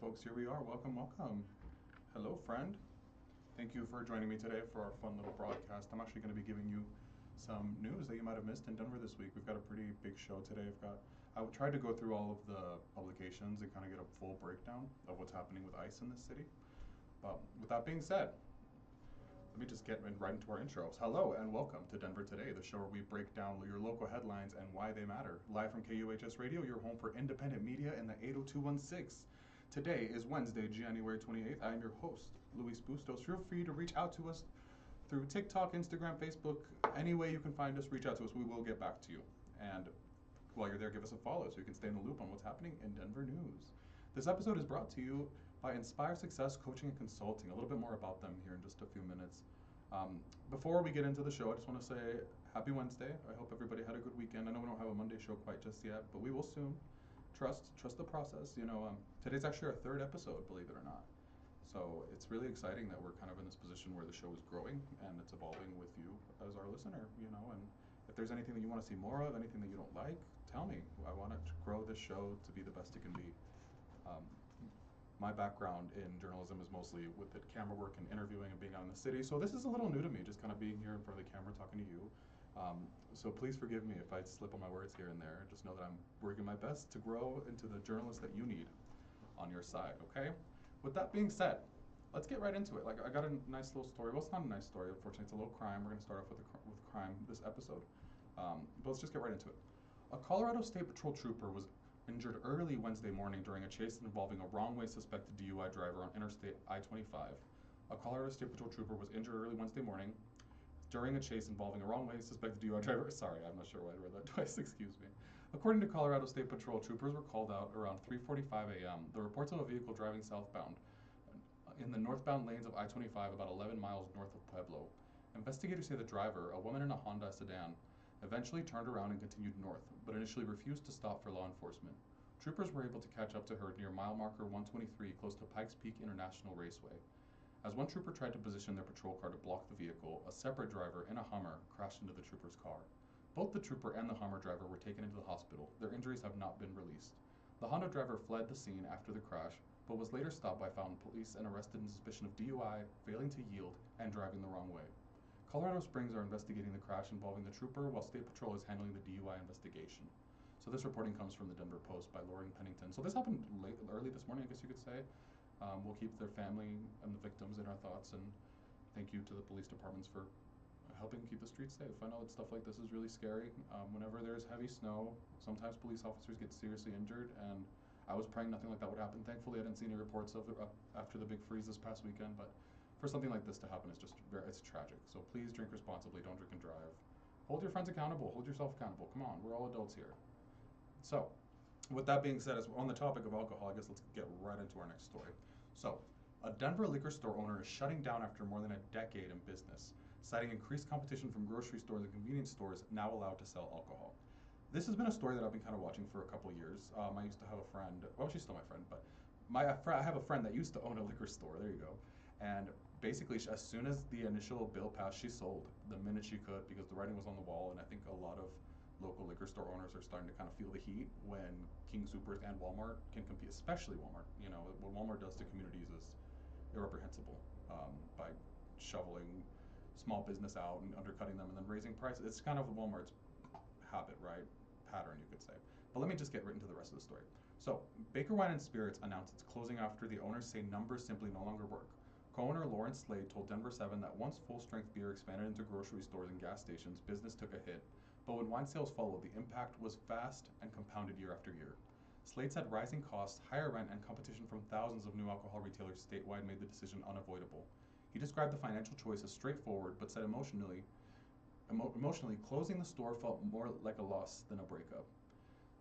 folks, here we are. Welcome, welcome. Hello, friend. Thank you for joining me today for our fun little broadcast. I'm actually going to be giving you some news that you might have missed in Denver this week. We've got a pretty big show today. I tried to go through all of the publications and kind of get a full breakdown of what's happening with ICE in this city. But with that being said, let me just get right into our intros. Hello and welcome to Denver Today, the show where we break down your local headlines and why they matter. Live from KUHS Radio, your home for independent media in the 80216. Today is Wednesday, January 28th. I am your host, Luis Bustos. Feel free to reach out to us through TikTok, Instagram, Facebook, any way you can find us, reach out to us. We will get back to you. And while you're there, give us a follow so you can stay in the loop on what's happening in Denver news. This episode is brought to you by Inspire Success Coaching and Consulting. A little bit more about them here in just a few minutes. Before we get into the show, I just want to say happy Wednesday. I hope everybody had a good weekend. I know we don't have a Monday show quite just yet, but we will soon. Trust the process. Today's actually our third episode, believe it or not. So it's really exciting that we're kind of in this position where the show is growing and it's evolving with you as our listener, and if there's anything that you want to see more of, anything that you don't like, tell me. I want to grow this show to be the best it can be. My background in journalism is mostly with the camera work and interviewing and being out in the city. So this is a little new to me, just kind of being here in front of the camera talking to you. So please forgive me if I slip on my words here and there. Just know that I'm working my best to grow into the journalist that you need on your side, okay? With that being said, let's get right into it. I got a nice little story. Well, it's not a nice story, unfortunately. It's a little crime. We're going to start off with crime this episode. But let's just get right into it. A Colorado State Patrol trooper was injured early Wednesday morning during a chase involving a wrong-way suspected DUI driver on Interstate I-25. A Colorado State Patrol trooper was injured early Wednesday morning during a chase involving a wrong-way suspected DUI driver. Sorry, I'm not sure why I read that twice, excuse me. According to Colorado State Patrol, troopers were called out around 3:45 a.m. The reports of a vehicle driving southbound in the northbound lanes of I-25 about 11 miles north of Pueblo. Investigators say the driver, a woman in a Honda sedan, eventually turned around and continued north, but initially refused to stop for law enforcement. Troopers were able to catch up to her near mile marker 123 close to Pikes Peak International Raceway. As one trooper tried to position their patrol car to block the vehicle, a separate driver in a Hummer crashed into the trooper's car. Both the trooper and the Hummer driver were taken into the hospital. Their injuries have not been released. The Honda driver fled the scene after the crash, but was later stopped by found police and arrested in suspicion of DUI, failing to yield, and driving the wrong way. Colorado Springs are investigating the crash involving the trooper, while State Patrol is handling the DUI investigation. So this reporting comes from the Denver Post by Lauren Pennington. So this happened early this morning, I guess you could say. We'll keep their family and the victims in our thoughts, and thank you to the police departments for helping keep the streets safe. I know that stuff like this is really scary. Whenever there's heavy snow, sometimes police officers get seriously injured, and I was praying nothing like that would happen. Thankfully, I didn't see any reports of it after the big freeze this past weekend, but for something like this to happen is it's tragic. So please drink responsibly, don't drink and drive. Hold your friends accountable, hold yourself accountable. Come on, we're all adults here. So, with that being said, as on the topic of alcohol, I guess let's get right into our next story. So, a Denver liquor store owner is shutting down after more than a decade in business, citing increased competition from grocery stores and convenience stores now allowed to sell alcohol. This has been a story that I've been kind of watching for a couple years. I used to have a friend, well, she's still my friend, but I have a friend that used to own a liquor store, there you go. And basically, as soon as the initial bill passed, she sold the minute she could because the writing was on the wall. And I think a lot of local liquor store owners are starting to kind of feel the heat when King Soopers and Walmart can compete, especially Walmart. What Walmart does to communities is irreprehensible, by shoveling small business out and undercutting them and then raising prices. It's kind of Walmart's habit, right? Pattern, you could say. But let me just get right into the rest of the story. So, Baker Wine and Spirits announced it's closing after the owners say numbers simply no longer work. Co-owner Lawrence Slade told Denver 7 that once full-strength beer expanded into grocery stores and gas stations, business took a hit. But when wine sales followed, the impact was fast and compounded year after year. Slade said rising costs, higher rent, and competition from thousands of new alcohol retailers statewide made the decision unavoidable. He described the financial choice as straightforward, but said emotionally, closing the store felt more like a loss than a breakup.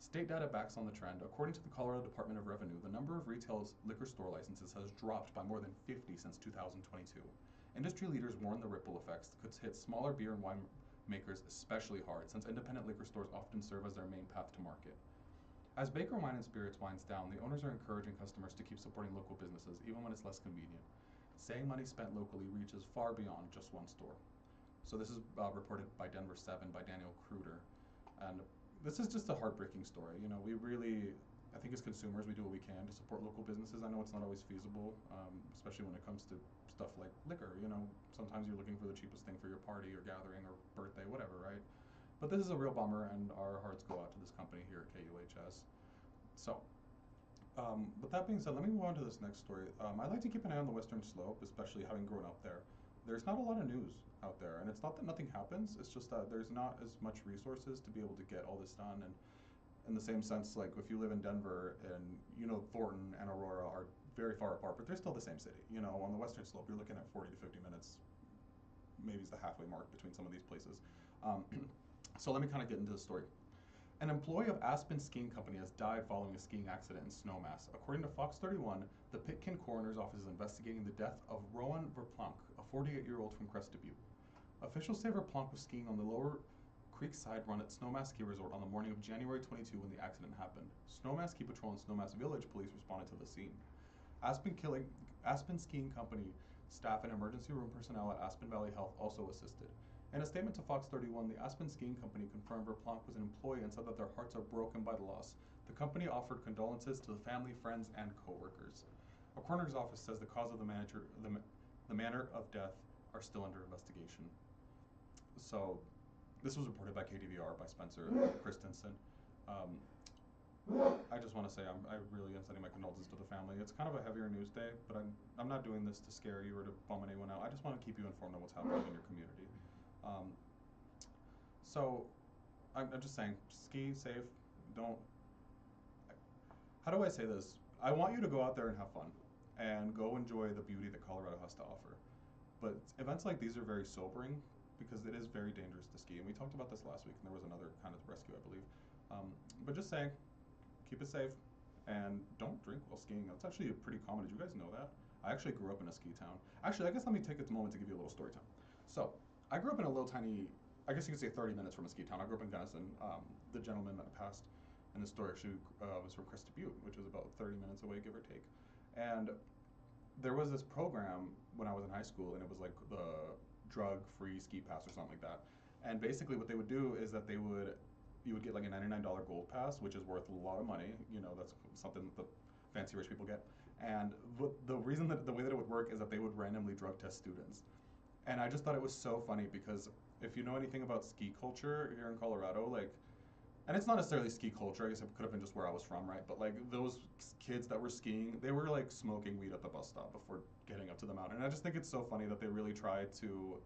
State data backs on the trend. According to the Colorado Department of Revenue, the number of retail liquor store licenses has dropped by more than 50 since 2022. Industry leaders warn the ripple effects could hit smaller beer and wine makers especially hard, since independent liquor stores often serve as their main path to market. As Baker Wine and Spirits winds down, the owners are encouraging customers to keep supporting local businesses, even when it's less convenient, saying money spent locally reaches far beyond just one store. So this is reported by Denver 7 by Daniel Kruder, and this is just a heartbreaking story. We really I think as consumers, we do what we can to support local businesses. I know it's not always feasible, especially when it comes to stuff like liquor. You know, sometimes you're looking for the cheapest thing for your party or gathering or birthday, whatever, right? But this is a real bummer, and our hearts go out to this company here at KUHS. So, with that being said, let me move on to this next story. I like to keep an eye on the Western Slope, especially having grown up there. There's not a lot of news out there, and it's not that nothing happens. It's just that there's not as much resources to be able to get all this done. And in the same sense, like if you live in Denver and you know Thornton and Aurora are very far apart, but they're still the same city. You know, on the Western Slope, you're looking at 40 to 50 minutes, maybe it's the halfway mark between some of these places. Um, so let me kind of get into the story. An employee of Aspen Skiing Company has died following a skiing accident in Snowmass. According to Fox 31, the Pitkin Coroner's Office is investigating the death of Rowan Verplanck, a 48-year-old from Crested Butte. Officials say Verplanck was skiing on the Lower Creekside Run at Snowmass Ski Resort on the morning of January 22 when the accident happened. Snowmass Ski Patrol and Snowmass Village Police responded to the scene. Aspen Skiing Company staff and emergency room personnel at Aspen Valley Health also assisted. In a statement to Fox 31, the Aspen Skiing Company confirmed Verplanck was an employee and said that their hearts are broken by the loss. The company offered condolences to the family, friends, and co-workers. A coroner's office says the cause of the manner of death are still under investigation. So, this was reported by KDVR by Spencer Christensen. I just want to say I really am sending my condolences to the family. It's kind of a heavier news day, but I'm not doing this to scare you or to bum anyone out. I just want to keep you informed of what's happening in your community. So I'm just saying, ski safe. Don't. How do I say this? I want you to go out there and have fun, and go enjoy the beauty that Colorado has to offer. But events like these are very sobering because it is very dangerous to ski, and we talked about this last week, and there was another kind of rescue, I believe. But just saying, keep it safe, and don't drink while skiing. That's actually pretty common. Did you guys know that? I actually grew up in a ski town. Actually, I guess let me take a moment to give you a little story time. So, I grew up in a little tiny, I guess you could say 30 minutes from a ski town. I grew up in Gunnison. The gentleman that passed in the story actually was from Crested Butte, which is about 30 minutes away, give or take. And there was this program when I was in high school, and it was like the drug-free ski pass or something like that. And basically what they would do is that you would get like a $99 gold pass, which is worth a lot of money. You know, that's something that the fancy rich people get. And the reason that the way that it would work is that they would randomly drug test students. And I just thought it was so funny because if you know anything about ski culture here in Colorado, like, and it's not necessarily ski culture, I guess it could have been just where I was from, right? But like those kids that were skiing, they were like smoking weed at the bus stop before getting up to the mountain. And I just think it's so funny that they really try to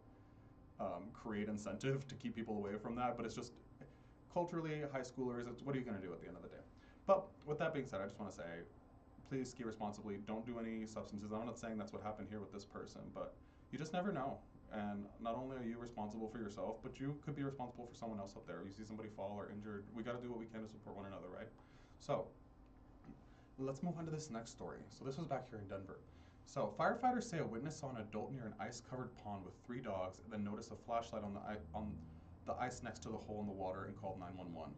create incentive to keep people away from that. But it's just culturally, high schoolers, what are you going to do at the end of the day? But with that being said, I just want to say, please ski responsibly. Don't do any substances. I'm not saying that's what happened here with this person, but you just never know. And not only are you responsible for yourself, but you could be responsible for someone else up there. You see somebody fall or injured, we got to do what we can to support one another, right? So let's move on to this next story. So this was back here in Denver. So firefighters say a witness saw an adult near an ice-covered pond with 3 dogs and then noticed a flashlight on the ice next to the hole in the water and called 911.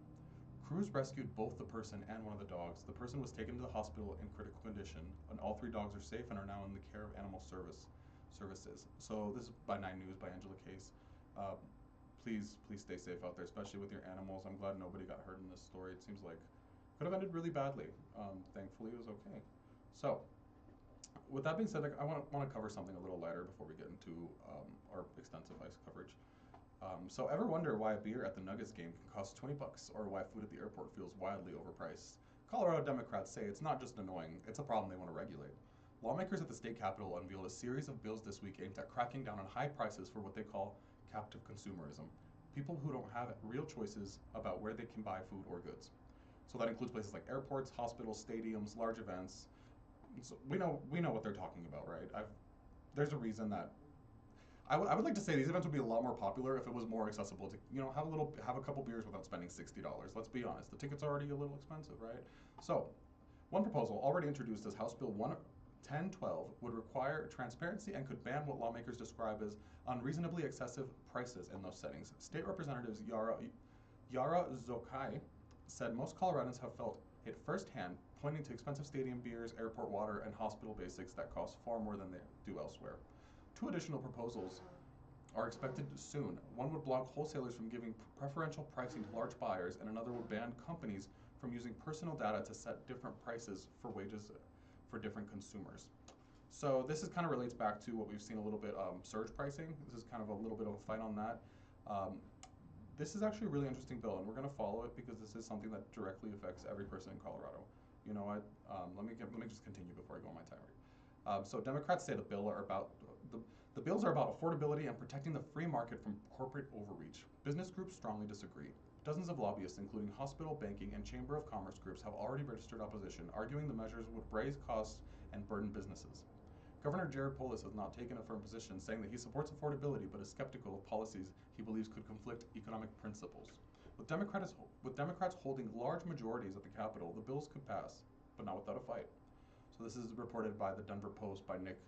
Crews rescued both the person and one of the dogs. The person was taken to the hospital in critical condition, and all 3 dogs are safe and are now in the care of animal services. So this is by 9 News by Angela Case. Please stay safe out there, especially with your animals. I'm glad nobody got hurt in this story. It seems like could have ended really badly. Thankfully, it was okay. So, with that being said, I want to cover something a little lighter before we get into our extensive ice coverage. So, ever wonder why a beer at the Nuggets game can cost $20, or why food at the airport feels wildly overpriced? Colorado Democrats say it's not just annoying; it's a problem they want to regulate. Lawmakers at the state capitol unveiled a series of bills this week aimed at cracking down on high prices for what they call captive consumerism, people who don't have real choices about where they can buy food or goods. So that includes places like airports, hospitals, stadiums, large events. So we know what they're talking about, right? There's a reason that I would like to say these events would be a lot more popular if it was more accessible to, have a couple beers without spending $60. Let's be honest, the tickets are already a little expensive, right? So one proposal already introduced as House Bill 1012 would require transparency and could ban what lawmakers describe as unreasonably excessive prices in those settings. State Representatives Yara Zokai said most Coloradans have felt it firsthand, pointing to expensive stadium beers, airport water, and hospital basics that cost far more than they do elsewhere. 2 additional proposals are expected soon. One would block wholesalers from giving preferential pricing to large buyers, and another would ban companies from using personal data to set different prices for wages for different consumers. So this is kind of relates back to what we've seen a little bit, surge pricing. This is kind of a little bit of a fight on that. Um, this is actually a really interesting bill, and we're going to follow it because this is something that directly affects every person in Colorado. You know what? Let me just continue before I go on my tirade. So Democrats say the bills are about affordability and protecting the free market from corporate overreach. Business groups strongly disagree. Dozens of lobbyists, including hospital, banking, and Chamber of Commerce groups, have already registered opposition, arguing the measures would raise costs and burden businesses. Governor Jared Polis has not taken a firm position, saying that he supports affordability but is skeptical of policies he believes could conflict economic principles. With Democrats holding large majorities at the Capitol, the bills could pass, but not without a fight. So this is reported by the Denver Post by Nick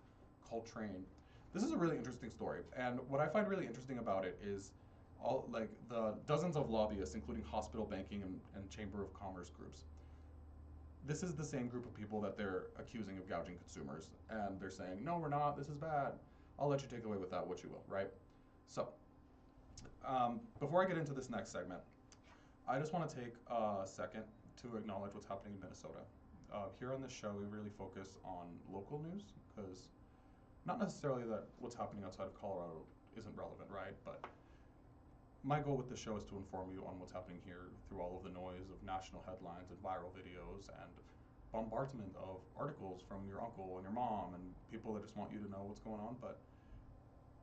Coltrane. This is a really interesting story, and what I find really interesting about it is all like the dozens of lobbyists, including hospital, banking, and Chamber of Commerce groups. This is the same group of people that they're accusing of gouging consumers, and they're saying, no, we're not, this is bad. I'll let you take away with that what you will, right? So, before I get into this next segment, I just want to take a second to acknowledge what's happening in Minnesota. Here on this show, we really focus on local news, because not necessarily that what's happening outside of Colorado isn't relevant, right? But my goal with this show is to inform you on what's happening here through all of the noise of national headlines and viral videos and bombardment of articles from your uncle and your mom and people that just want you to know what's going on. But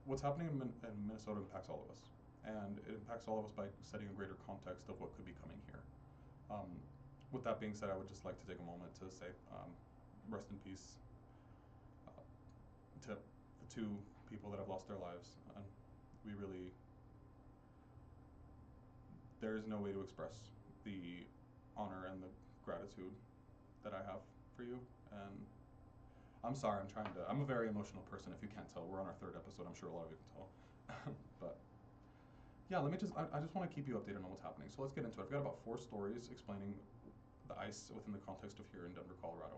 what's happening in Minnesota impacts all of us. And it impacts all of us by setting a greater context of what could be coming here. With that being said, I would just like to take a moment to say rest in peace to the two people that have lost their lives. And we really, there is no way to express the honor and the gratitude that I have for you. And I'm sorry, I'm a very emotional person, if you can't tell. We're on our third episode, I'm sure a lot of you can tell. But yeah, I just want to keep you updated on what's happening. So let's get into it. I've got about 4 stories explaining the ICE within the context of here in Denver, Colorado.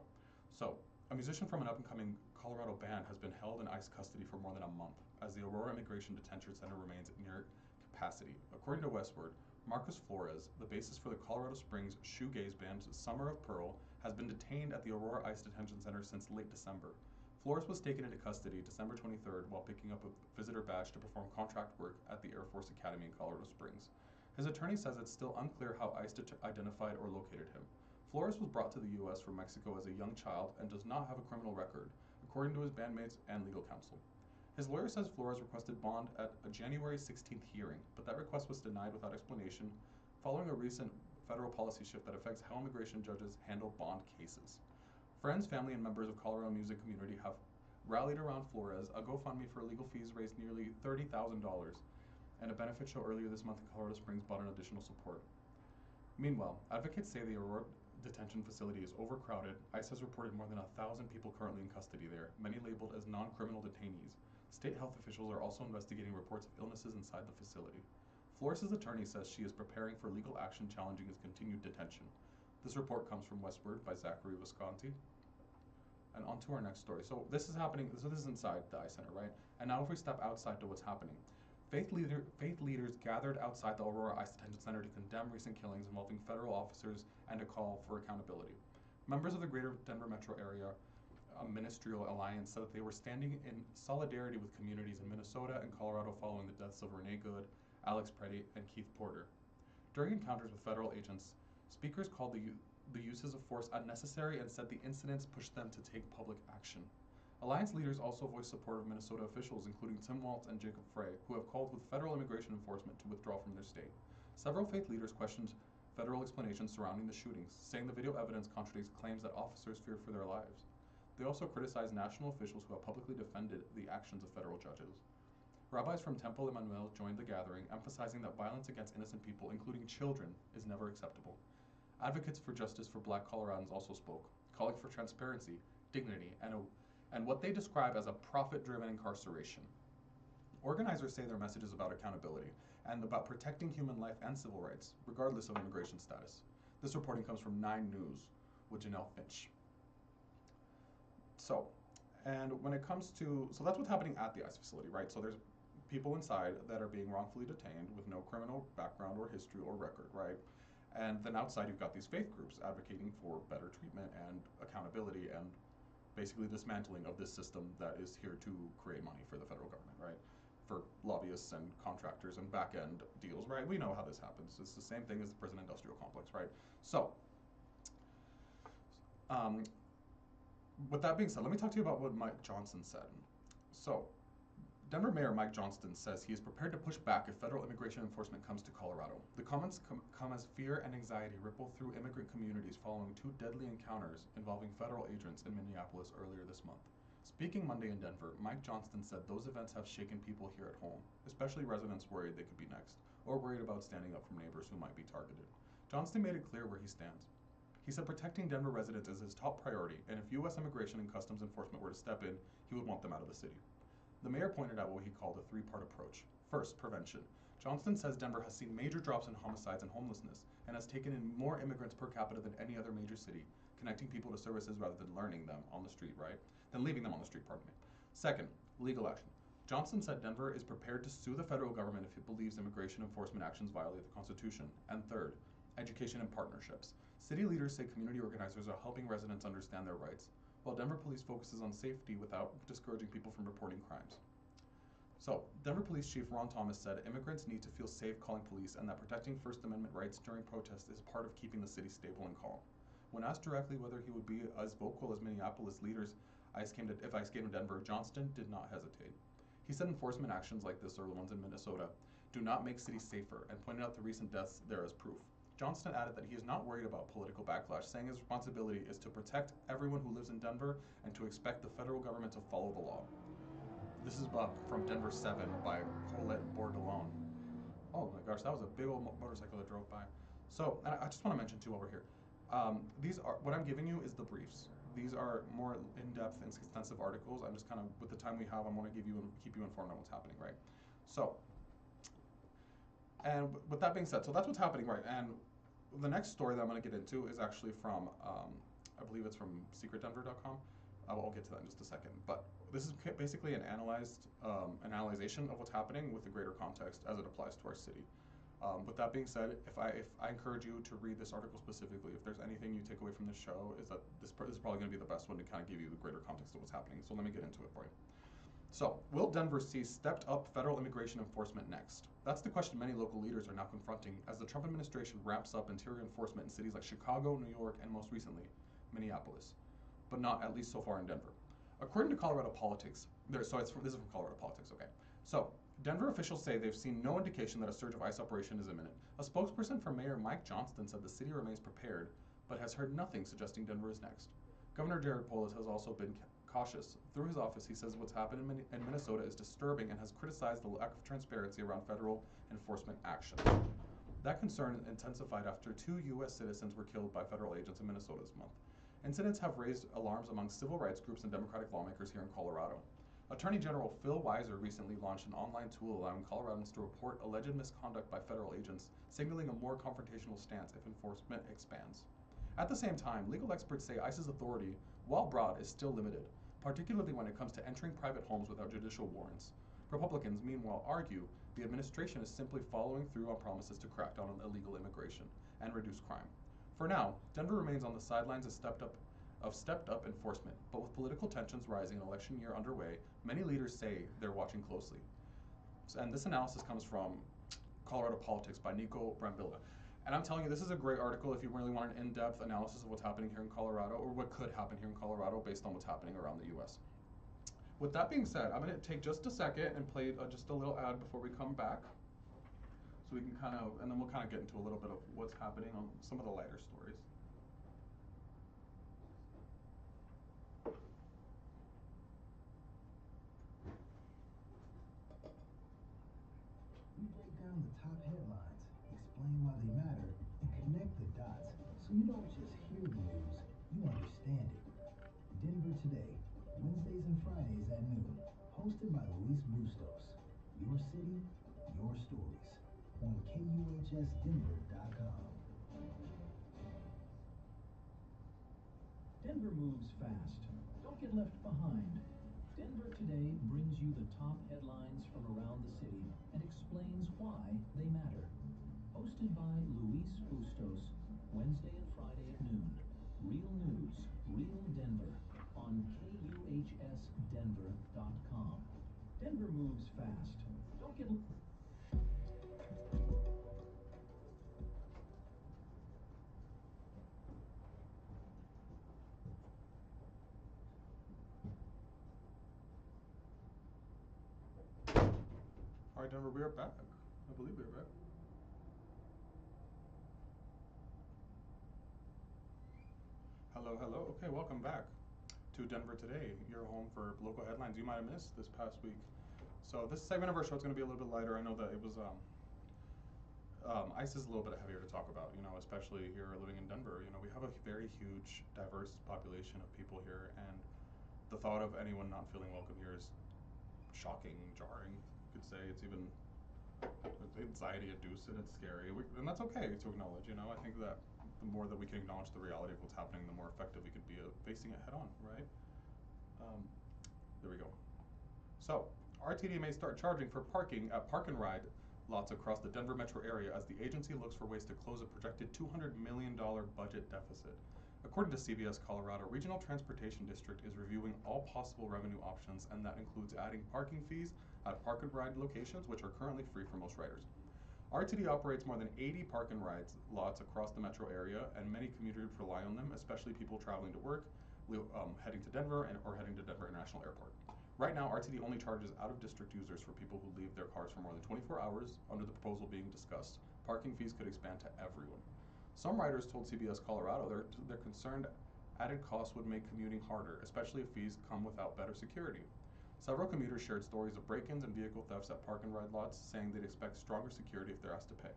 So a musician from an up-and-coming Colorado band has been held in ICE custody for more than a month as the Aurora Immigration Detention Center remains near capacity. According to Westword, Marcus Flores, the bassist for the Colorado Springs shoegaze band Summer of Pearl, has been detained at the Aurora ICE Detention Center since late December. Flores was taken into custody December 23rd while picking up a visitor badge to perform contract work at the Air Force Academy in Colorado Springs. His attorney says it's still unclear how ICE identified or located him. Flores was brought to the U.S. from Mexico as a young child and does not have a criminal record, according to his bandmates and legal counsel. His lawyer says Flores requested bond at a January 16th hearing, but that request was denied without explanation following a recent federal policy shift that affects how immigration judges handle bond cases. Friends, family, and members of Colorado music community have rallied around Flores. A GoFundMe for legal fees raised nearly $30,000, and a benefit show earlier this month in Colorado Springs brought in additional support. Meanwhile, advocates say the Aurora detention facility is overcrowded. ICE has reported more than 1,000 people currently in custody there, many labeled as non-criminal detainees. State health officials are also investigating reports of illnesses inside the facility. Flores' attorney says she is preparing for legal action challenging his continued detention. This report comes from Westword by Zachary Visconti. And on to our next story. So this is happening, so this is inside the ICE Center, right? And now if we step outside to what's happening. Faith leaders gathered outside the Aurora ICE Detention Center to condemn recent killings involving federal officers and to call for accountability. Members of the greater Denver metro area ministerial alliance said that they were standing in solidarity with communities in Minnesota and Colorado following the deaths of Renee Good, Alex Preddy, and Keith Porter. During encounters with federal agents, speakers called the uses of force unnecessary and said the incidents pushed them to take public action. Alliance leaders also voiced support of Minnesota officials, including Tim Waltz and Jacob Frey, who have called with federal immigration enforcement to withdraw from their state. Several faith leaders questioned federal explanations surrounding the shootings, saying the video evidence contradicts claims that officers feared for their lives. They also criticized national officials who have publicly defended the actions of federal judges. Rabbis from Temple Emmanuel joined the gathering, emphasizing that violence against innocent people, including children, is never acceptable. Advocates for justice for Black Coloradans also spoke, calling for transparency, dignity, and what they describe as a profit-driven incarceration. Organizers say their message is about accountability and about protecting human life and civil rights, regardless of immigration status. This reporting comes from 9 News with Janelle Finch. So that's what's happening at the ICE facility, right? So there's people inside that are being wrongfully detained with no criminal background or history or record, right? And then outside, you've got these faith groups advocating for better treatment and accountability and basically dismantling of this system that is here to create money for the federal government, right? For lobbyists and contractors and back end deals, right? We know how this happens. It's the same thing as the prison industrial complex, right? So, with that being said, let me talk to you about what Mike Johnson said. So, Denver Mayor Mike Johnston says he is prepared to push back if federal immigration enforcement comes to Colorado. The comments come as fear and anxiety ripple through immigrant communities following two deadly encounters involving federal agents in Minneapolis earlier this month. Speaking Monday in Denver, Mike Johnston said those events have shaken people here at home, especially residents worried they could be next, or worried about standing up for neighbors who might be targeted. Johnston made it clear where he stands. He said protecting Denver residents is his top priority, and if U.S. Immigration and Customs Enforcement were to step in, he would want them out of the city. The mayor pointed out what he called a three-part approach. First, prevention. Johnston says Denver has seen major drops in homicides and homelessness, and has taken in more immigrants per capita than any other major city, connecting people to services rather than learning them on the street, right? Than leaving them on the street, pardon me. Second, legal action. Johnston said Denver is prepared to sue the federal government if it believes immigration enforcement actions violate the Constitution. And third, education and partnerships. City leaders say community organizers are helping residents understand their rights, while Denver police focuses on safety without discouraging people from reporting crimes. So, Denver Police Chief Ron Thomas said immigrants need to feel safe calling police and that protecting First Amendment rights during protests is part of keeping the city stable and calm. When asked directly whether he would be as vocal as Minneapolis leaders if ICE came to Denver, Johnston did not hesitate. He said enforcement actions like this, or the ones in Minnesota, do not make cities safer, and pointed out the recent deaths there as proof. Johnston added that he is not worried about political backlash, saying his responsibility is to protect everyone who lives in Denver and to expect the federal government to follow the law. This is from Denver 7 by Colette Bordelon. Oh my gosh, that was a big old motorcycle that drove by. So, and I just want to mention too over here. What I'm giving you is the briefs. These are more in-depth and extensive articles. I'm just kind of, with the time we have, I want to keep you informed on what's happening, right? So, and with that being said, so that's what's happening, right? And the next story that I'm going to get into is actually from, I believe it's from secretdenver.com. I'll get to that in just a second. But this is basically an analyzation of what's happening with the greater context as it applies to our city. With that being said, if I encourage you to read this article specifically, if there's anything you take away from this show, is that this is probably going to be the best one to kind of give you the greater context of what's happening. So let me get into it for you. So, will Denver see stepped up federal immigration enforcement next? That's the question many local leaders are now confronting as the Trump administration ramps up interior enforcement in cities like Chicago, New York, and most recently, Minneapolis, but not at least so far in Denver. According to Colorado Politics, this is from Colorado Politics, okay. So, Denver officials say they've seen no indication that a surge of ICE operation is imminent. A spokesperson for Mayor Mike Johnston said the city remains prepared, but has heard nothing suggesting Denver is next. Governor Jared Polis has also been cautious. Through his office, he says what's happened in Minnesota is disturbing and has criticized the lack of transparency around federal enforcement action. That concern intensified after 2 U.S. citizens were killed by federal agents in Minnesota this month. Incidents have raised alarms among civil rights groups and Democratic lawmakers here in Colorado. Attorney General Phil Weiser recently launched an online tool allowing Coloradans to report alleged misconduct by federal agents, signaling a more confrontational stance if enforcement expands. At the same time, legal experts say ICE's authority, while broad, is still limited, particularly when it comes to entering private homes without judicial warrants. Republicans, meanwhile, argue the administration is simply following through on promises to crack down on illegal immigration and reduce crime. For now, Denver remains on the sidelines of stepped up enforcement, but with political tensions rising and election year underway, many leaders say they're watching closely. And this analysis comes from Colorado Politics by Nico Brambilla. And I'm telling you, this is a great article if you really want an in-depth analysis of what's happening here in Colorado, or what could happen here in Colorado based on what's happening around the U.S. With that being said, I'm going to take just a second and play just a little ad before we come back. So we can and then we'll kind of get into a little bit of what's happening on some of the lighter stories. We break down the top headlines, explain why they matter, and connect the dots so you don't just hear the news, you understand it. Denver Today, Wednesdays and Fridays at noon, hosted by Luis Bustos. Your city, your stories, on KUHSdenver.com. Denver moves fast. Don't get left behind. Denver Today brings you the top headlines from around the city and explains why they matter. Hosted by Luis Bustos. Costos, Wednesday and Friday at noon. Real news, real Denver on KUHSdenver.com. Denver moves fast. Don't get... All right, Denver, we are back. I believe we are back. Hello, hello. Okay, welcome back to Denver Today, your home for local headlines you might have missed this past week. So this segment of our show is going to be a little bit lighter. I know that it was ICE is a little bit heavier to talk about, especially here living in Denver. We have a very huge, diverse population of people here, and the thought of anyone not feeling welcome here is shocking, jarring. You could say it's even anxiety-induced, and it's scary, and that's okay to acknowledge. I think that the more that we can acknowledge the reality of what's happening, the more effective we could be at facing it head on, right? There we go. So, RTD may start charging for parking at park and ride lots across the Denver metro area as the agency looks for ways to close a projected $200 million budget deficit. According to CBS Colorado, Regional Transportation District is reviewing all possible revenue options, and that includes adding parking fees at park and ride locations, which are currently free for most riders. RTD operates more than 80 park and ride lots across the metro area, and many commuters rely on them, especially people traveling to work, heading to Denver, or heading to Denver International Airport. Right now, RTD only charges out-of-district users for people who leave their cars for more than 24 hours. Under the proposal being discussed, parking fees could expand to everyone. Some riders told CBS Colorado they're concerned added costs would make commuting harder, especially if fees come without better security. Several commuters shared stories of break-ins and vehicle thefts at park and ride lots, saying they'd expect stronger security if they're asked to pay.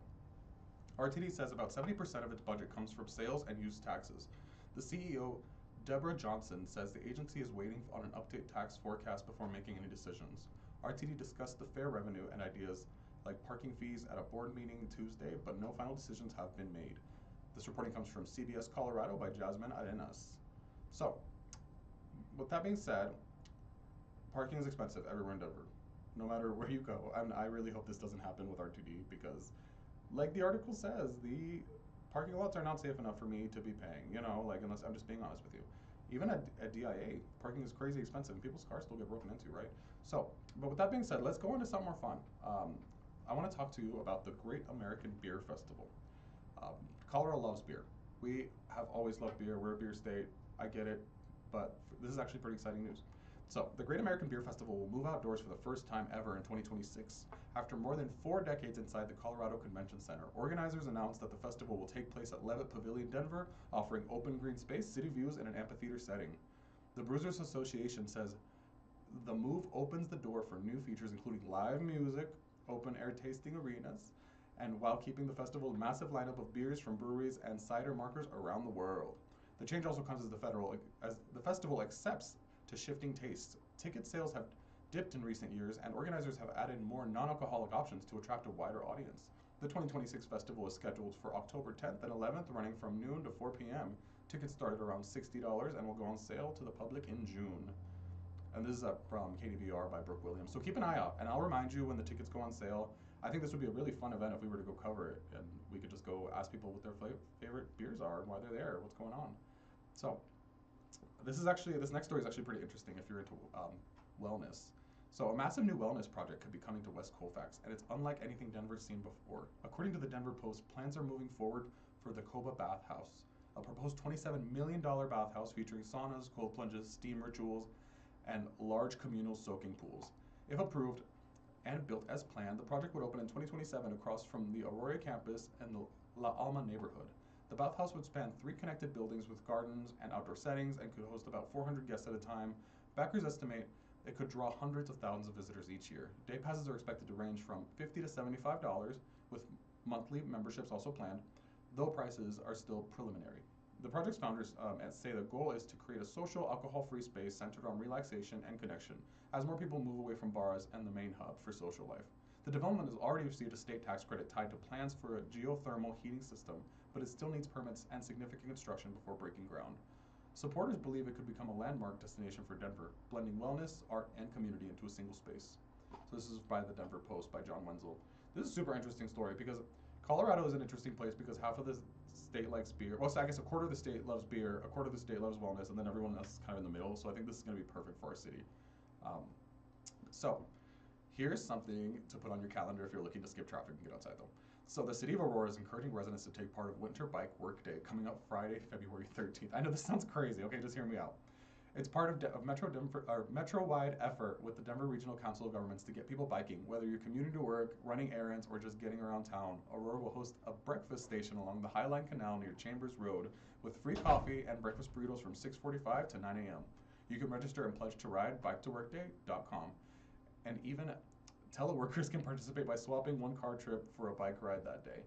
RTD says about 70% of its budget comes from sales and use taxes. The CEO, Deborah Johnson, says the agency is waiting on an update tax forecast before making any decisions. RTD discussed the fare revenue and ideas like parking fees at a board meeting Tuesday, but no final decisions have been made. This reporting comes from CBS Colorado by Jasmine Arenas. So, with that being said, parking is expensive everywhere in Denver, no matter where you go. I really hope this doesn't happen with RTD because, like the article says, the parking lots are not safe enough for me to be paying, unless I'm just being honest with you. Even at DIA, parking is crazy expensive and people's cars still get broken into, right? So, but with that being said, let's go into something more fun. I want to talk to you about the Great American Beer Festival. Colorado loves beer. We have always loved beer. We're a beer state. I get it, but this is actually pretty exciting news. So, the Great American Beer Festival will move outdoors for the first time ever in 2026. After more than 4 decades inside the Colorado Convention Center, organizers announced that the festival will take place at Levitt Pavilion, Denver, offering open green space, city views, and an amphitheater setting. The Bruisers Association says the move opens the door for new features including live music, open air tasting arenas, and while keeping the festival's massive lineup of beers from breweries and cider markers around the world. The change also comes as the festival accepts to shifting tastes. Ticket sales have dipped in recent years, and organizers have added more non-alcoholic options to attract a wider audience. The 2026 festival is scheduled for October 10th and 11th, running from noon to 4 p.m. Tickets start at around $60 and will go on sale to the public in June. And this is from KDVR by Brooke Williams. So keep an eye out, and I'll remind you when the tickets go on sale. I think this would be a really fun event if we were to go cover it, and we could just go ask people what their favorite beers are and why they're there, what's going on. So this next story is actually pretty interesting if you're into wellness. So a massive new wellness project could be coming to West Colfax, and it's unlike anything Denver's seen before. According to the Denver Post, plans are moving forward for the Coba Bathhouse, a proposed $27 million bathhouse featuring saunas, cold plunges, steam rituals, and large communal soaking pools. If approved and built as planned, the project would open in 2027 across from the Aurora campus and the La Alma neighborhood. The bathhouse would span 3 connected buildings with gardens and outdoor settings and could host about 400 guests at a time. Backers estimate it could draw hundreds of thousands of visitors each year. Day passes are expected to range from $50 to $75, with monthly memberships also planned, though prices are still preliminary. The project's founders say the goal is to create a social, alcohol-free space centered on relaxation and connection, as more people move away from bars and the main hub for social life. The development has already received a state tax credit tied to plans for a geothermal heating system, but it still needs permits and significant construction before breaking ground. Supporters believe it could become a landmark destination for Denver, blending wellness, art, and community into a single space. So this is by the Denver Post by John Wenzel. This is a super interesting story because Colorado is an interesting place because half of the state likes beer. Well, so I guess a quarter of the state loves beer, a quarter of the state loves wellness, and then everyone else is kind of in the middle. So I think this is going to be perfect for our city. Um, so here's something to put on your calendar if you're looking to skip traffic and get outside though. So the city of Aurora is encouraging residents to take part of Winter Bike Workday coming up Friday, February 13th. I know this sounds crazy. Okay, just hear me out. It's part of Metro-wide effort with the Denver Regional Council of Governments to get people biking. Whether you're commuting to work, running errands, or just getting around town, Aurora will host a breakfast station along the Highline Canal near Chambers Road with free coffee and breakfast burritos from 6:45 to 9 a.m. You can register and pledge to ride biketoworkday.com. And even teleworkers can participate by swapping one car trip for a bike ride that day.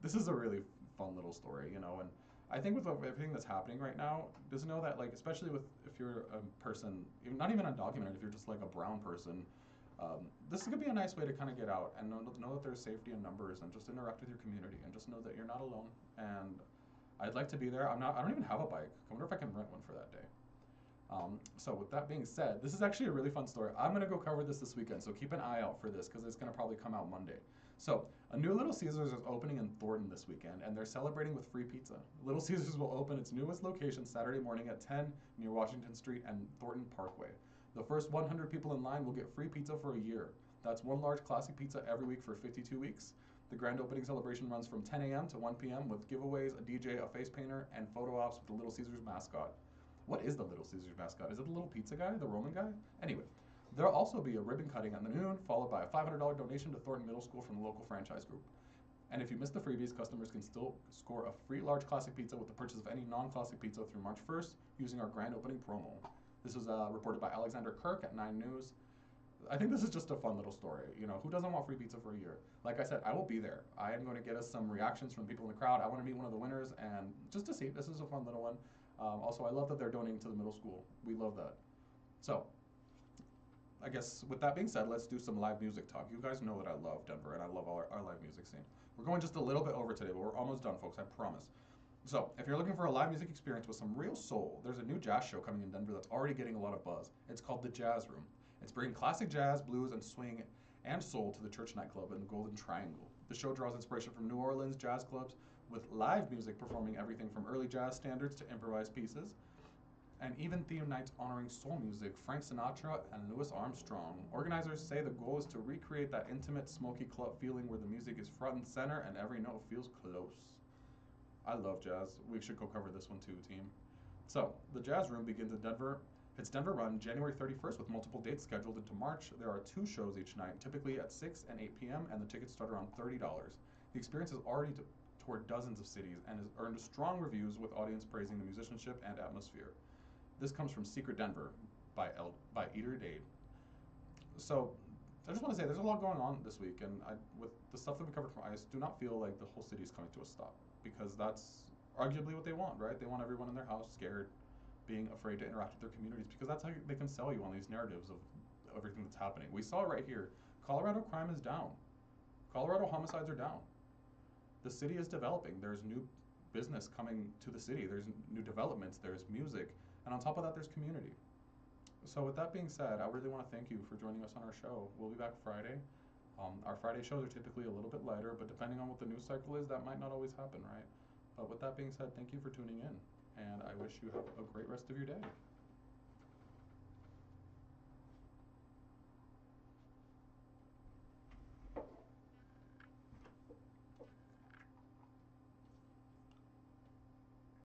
This is a really fun little story, you know, and I think with everything that's happening right now, just know that, like, especially with if you're a person, not even undocumented, if you're just like a brown person, this is gonna be a nice way to kind of get out and know that there's safety in numbers and just interact with your community and just know that you're not alone. And I'd like to be there. I don't even have a bike. I wonder if I can rent one for that day. So with that being said, this is actually a really fun story. I'm gonna go cover this weekend, so keep an eye out for this because it's gonna probably come out Monday. So a new Little Caesars is opening in Thornton this weekend, and they're celebrating with free pizza. Little Caesars will open its newest location Saturday morning at 10 near Washington Street and Thornton Parkway. The first 100 people in line will get free pizza for a year. That's one large classic pizza every week for 52 weeks. The grand opening celebration runs from 10 a.m. to 1 p.m. with giveaways, a DJ, a face painter, and photo ops with the Little Caesars mascot. What is the Little Caesars mascot? Is it the little pizza guy, the Roman guy? Anyway, there'll also be a ribbon cutting at noon, followed by a $500 donation to Thornton Middle School from the local franchise group. And if you missed the freebies, customers can still score a free large classic pizza with the purchase of any non-classic pizza through March 1st using our grand opening promo. This was reported by Alexander Kirk at 9 News. I think this is just a fun little story. You know, who doesn't want free pizza for a year? Like I said, I will be there. I am going to get us some reactions from people in the crowd. I want to meet one of the winners and just to see. This is a fun little one. Also, I love that they're donating to the middle school. We love that. So, I guess with that being said, let's do some live music talk. You guys know that I love Denver and I love our live music scene. We're going just a little bit over today, but we're almost done, folks, I promise. So, if you're looking for a live music experience with some real soul, there's a new jazz show coming in Denver that's already getting a lot of buzz. It's called The Jazz Room. It's bringing classic jazz, blues, and swing and soul to the Church nightclub in the Golden Triangle. The show draws inspiration from New Orleans jazz clubs, with live music performing everything from early jazz standards to improvised pieces, and even theme nights honoring soul music, Frank Sinatra and Louis Armstrong. Organizers say the goal is to recreate that intimate, smoky club feeling where the music is front and center and every note feels close. I love jazz. We should go cover this one too, team. So, the Jazz Room begins in Denver. It's Denver run January 31st with multiple dates scheduled into March. There are 2 shows each night, typically at 6 and 8 p.m., and the tickets start around $30. The experience is already toured dozens of cities and has earned strong reviews with audience praising the musicianship and atmosphere. This comes from Secret Denver by Eater Dade. So I just want to say there's a lot going on this week, and with the stuff that we covered from ICE, do not feel like the whole city is coming to a stop, because that's arguably what they want, right? They want everyone in their house scared, being afraid to interact with their communities, because that's how they can sell you on these narratives of everything that's happening. We saw it right here. Colorado crime is down. Colorado homicides are down. The city is developing. There's new business coming to the city. There's new developments. There's music. And on top of that, there's community. So with that being said, I really want to thank you for joining us on our show. We'll be back Friday. Our Friday shows are typically a little bit lighter, but depending on what the news cycle is, that might not always happen, right? But with that being said, thank you for tuning in. And I wish you have a great rest of your day.